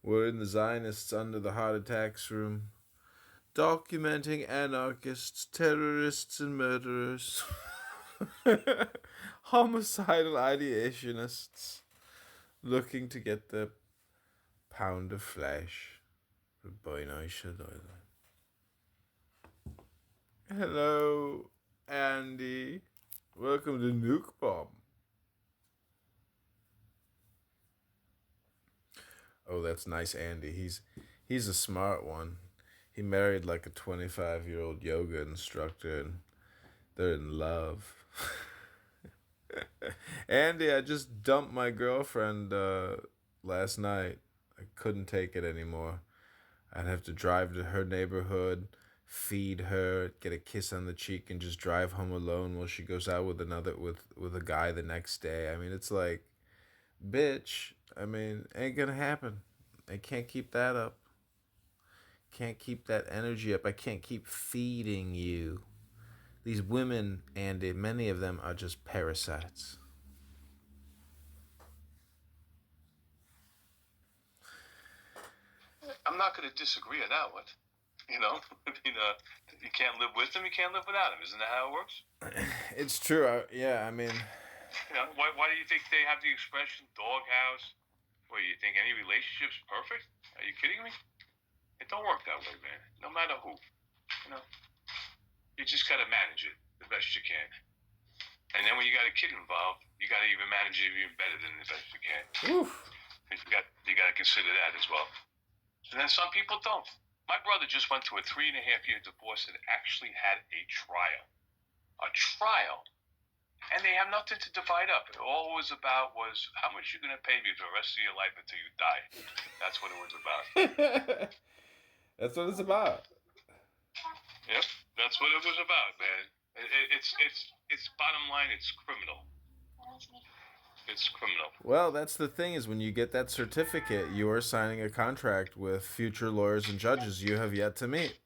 We're in the Zionists under the heart attacks room, documenting anarchists, terrorists, and murderers. Homicidal ideationists looking to get the pound of flesh. Hello, Andy. Welcome to Nuke Bomb. Oh, that's nice, Andy. He's a smart one. He married like a 25-year-old yoga instructor, and they're in love. Andy, I just dumped my girlfriend last night. I couldn't take it anymore. I'd have to drive to her neighborhood, feed her, get a kiss on the cheek, and just drive home alone while she goes out with with a guy the next day. I mean, it's like, bitch. I mean, ain't gonna happen. I can't keep that up. Can't keep that energy up. I can't keep feeding you. These women, Andy, many of them are just parasites. I'm not going to disagree on that one. You know, you can't live with them, you can't live without them. Isn't that how it works? It's true. Yeah, I mean, Why do you think they have the expression doghouse? What, you think any relationship's perfect? Are you kidding me? It don't work that way, man. No matter who. You just got to manage it the best you can. And then when you got a kid involved, you got to even manage it even better than the best you can. oof. You got to consider that as well. And then some people don't. My brother just went through a 3.5-year divorce and actually had a trial. A trial. And they have nothing to divide up. All it was about was how much you're going to pay me for the rest of your life until you die. That's what it was about. That's what it's about. Yep, that's what it was about, man. It's bottom line, it's criminal. It's criminal. Well, that's the thing is when you get that certificate, you are signing a contract with future lawyers and judges you have yet to meet.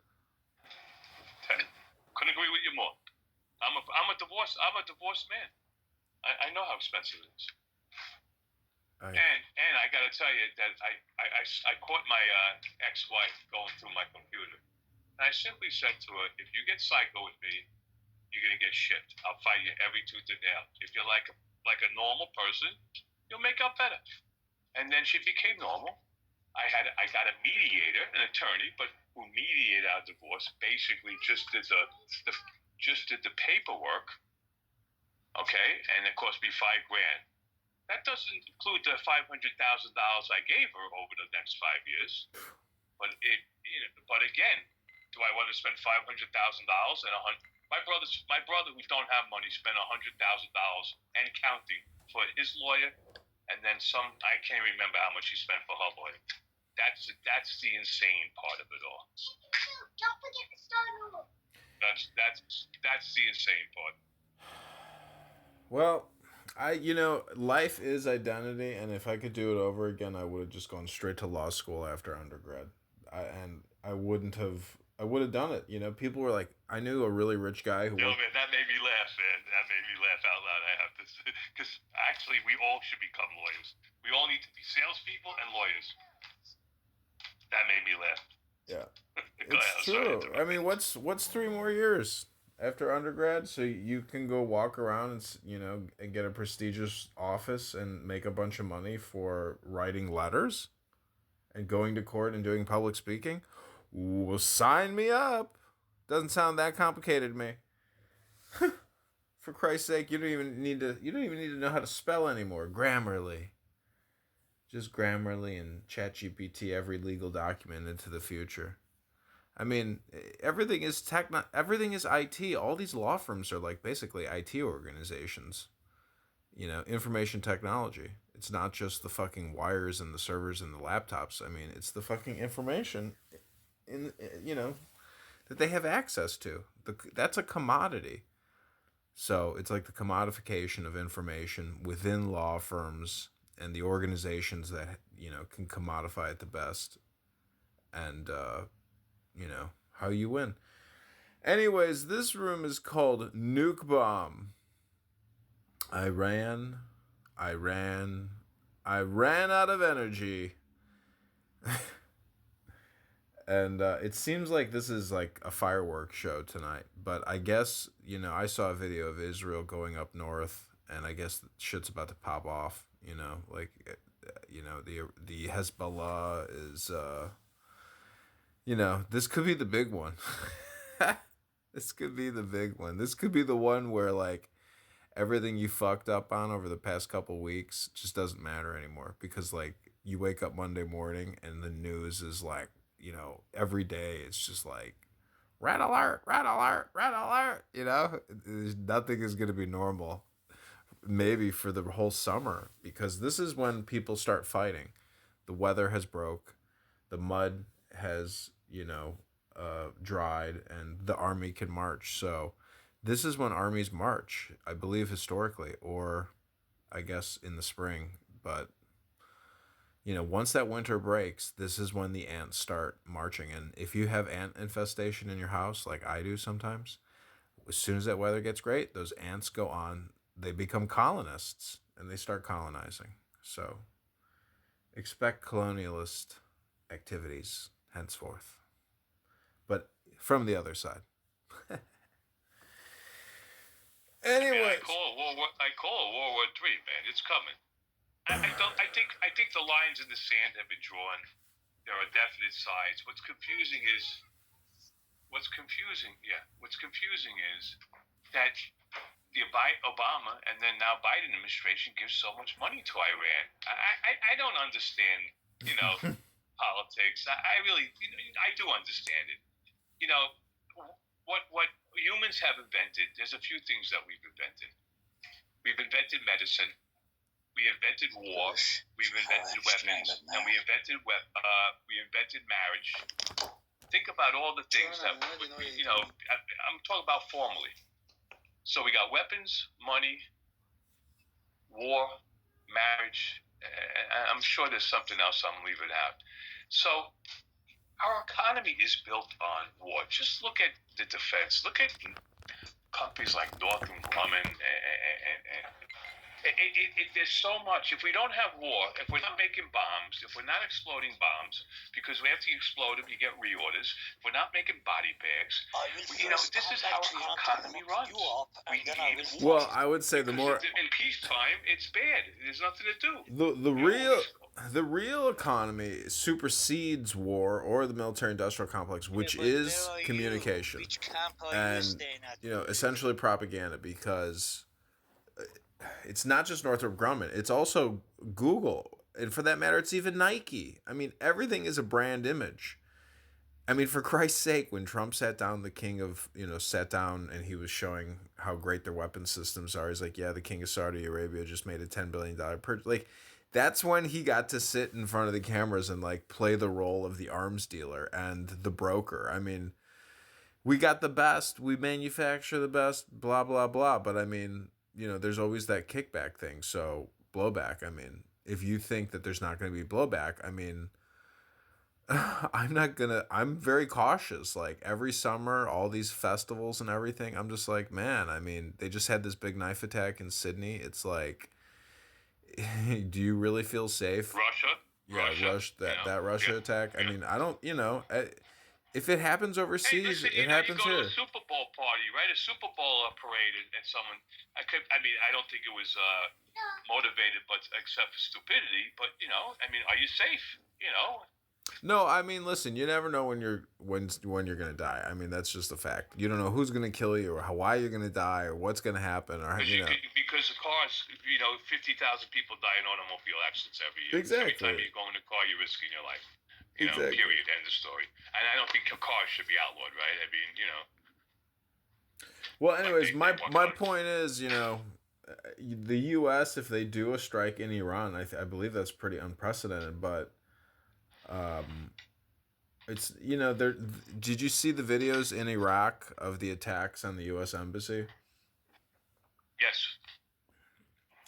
Couldn't agree with you more. I'm a divorced man. I know how expensive it is. And I got to tell you that I caught my ex-wife going through my computer. And I simply said to her, if you get psycho with me, you're going to get shit. I'll fight you every tooth and nail. If you're like a normal person, you'll make up better. And then she became normal. I got a mediator, an attorney, but who mediated our divorce, basically just did the paperwork. Okay, and it cost me $5,000. That doesn't include the $500,000 I gave her over the next 5 years. But again, do I want to spend $500,000 and my brother who don't have money spent $100,000 and counting for his lawyer, and then some. I can't remember how much he spent for her lawyer. That's the insane part of it all. Don't forget the Star That's the insane part. Well, life is identity, and if I could do it over again, I would have just gone straight to law school after undergrad. I would have done it. People were like, I knew a really rich guy who. Man, that made me laugh, man. That made me laugh out loud. I have to say, because actually, we all should become lawyers. We all need to be salespeople and lawyers. That made me laugh. Yeah, it's true. I mean, what's 3 more years after undergrad, so you can go walk around and get a prestigious office and make a bunch of money for writing letters and going to court and doing public speaking? Well, sign me up. Doesn't sound that complicated to me. For Christ's sake, you don't even need to know how to spell anymore. Grammarly. Just Grammarly and ChatGPT every legal document into the future. I mean, everything is everything is IT. All these law firms are like basically IT organizations. Information technology. It's not just the fucking wires and the servers and the laptops. I mean, it's the fucking information that they have access to. That's a commodity. So it's like the commodification of information within law firms and the organizations that can commodify it the best, and how you win. Anyways, this room is called Nuke Bomb. I ran out of energy. And it seems like this is like a fireworks show tonight. But I guess, I saw a video of Israel going up north, and I guess shit's about to pop off. The Hezbollah is, this could be the big one. This could be the big one. This could be the one where, like, everything you fucked up on over the past couple weeks just doesn't matter anymore, because, like, you wake up Monday morning and the news is like, every day it's just like red alert, red alert, red alert. Nothing is going to be normal, maybe for the whole summer, because this is when people start fighting. The weather has broke, the mud has dried, and the army can march. So this is when armies march, I believe, historically, or I guess in the spring. But once that winter breaks, this is when the ants start marching. And if you have ant infestation in your house, like I do sometimes, as soon as that weather gets great, those ants go on, they become colonists, and they start colonizing. So expect colonialist activities henceforth, but from the other side. Anyway, I call it World War III, man. It's coming. I think the lines in the sand have been drawn. There are definite sides. What's confusing is that the Obama and then now Biden administration gives so much money to Iran. I don't understand, politics. I really, I do understand it. What humans have invented, there's a few things that we've invented. We've invented medicine. We invented war. We've invented weapons, and we invented marriage. Think about all the things that I'm talking about formally. So we got weapons, money, war, marriage. I'm sure there's something else I'm leaving out. So our economy is built on war. Just look at the defense. Look at companies like Northrop Grumman there's so much. If we don't have war, if we're not making bombs, if we're not exploding bombs, because we have to explode them, you get reorders. If we're not making body bags, this is how our economy runs. Well, I would say the more in peacetime, it's bad. There's nothing to do. The real economy supersedes war or the military-industrial complex, which is communication and essentially propaganda, because it's not just Northrop Grumman. It's also Google. And for that matter, it's even Nike. I mean, everything is a brand image. I mean, for Christ's sake, when Trump sat down, the king of, sat down and he was showing how great their weapon systems are. He's like, yeah, the king of Saudi Arabia just made a $10 billion purchase. Like, that's when he got to sit in front of the cameras and, like, play the role of the arms dealer and the broker. I mean, we got the best. We manufacture the best, blah, blah, blah. But, I mean, there's always that kickback thing. So blowback, I mean, if you think that there's not going to be blowback, I mean, I'm very cautious. Like, every summer, all these festivals and everything, I'm just like, man, I mean, they just had this big knife attack in Sydney. It's like, do you really feel safe? That Russia attack. I mean, I don't, if it happens overseas, it happens here. You go to a Super Bowl party, right? A Super Bowl parade, and someone. I don't think it was motivated, but except for stupidity. But are you safe? No, I mean, listen. You never know when you're gonna die. I mean, that's just a fact. You don't know who's gonna kill you, or why you're gonna die, or what's gonna happen, or because the cars, 50,000 people die in automobile accidents every year. Exactly. Every time you go in a car, you're risking your life. Exactly. Period. End of story. And I don't think cars should be outlawed, right? I mean, Well, anyways, my point is, the U.S., if they do a strike in Iran, I believe that's pretty unprecedented. But, it's there. Did you see the videos in Iraq of the attacks on the U.S. embassy? Yes.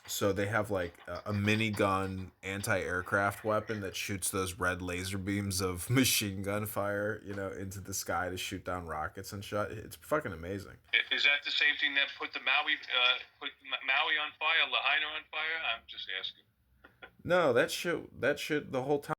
So they have like a minigun anti-aircraft weapon that shoots those red laser beams of machine gun fire, into the sky to shoot down rockets and shit. It's fucking amazing. Is that the same thing that put Maui on fire, Lahaina on fire? I'm just asking. No, that shit the whole time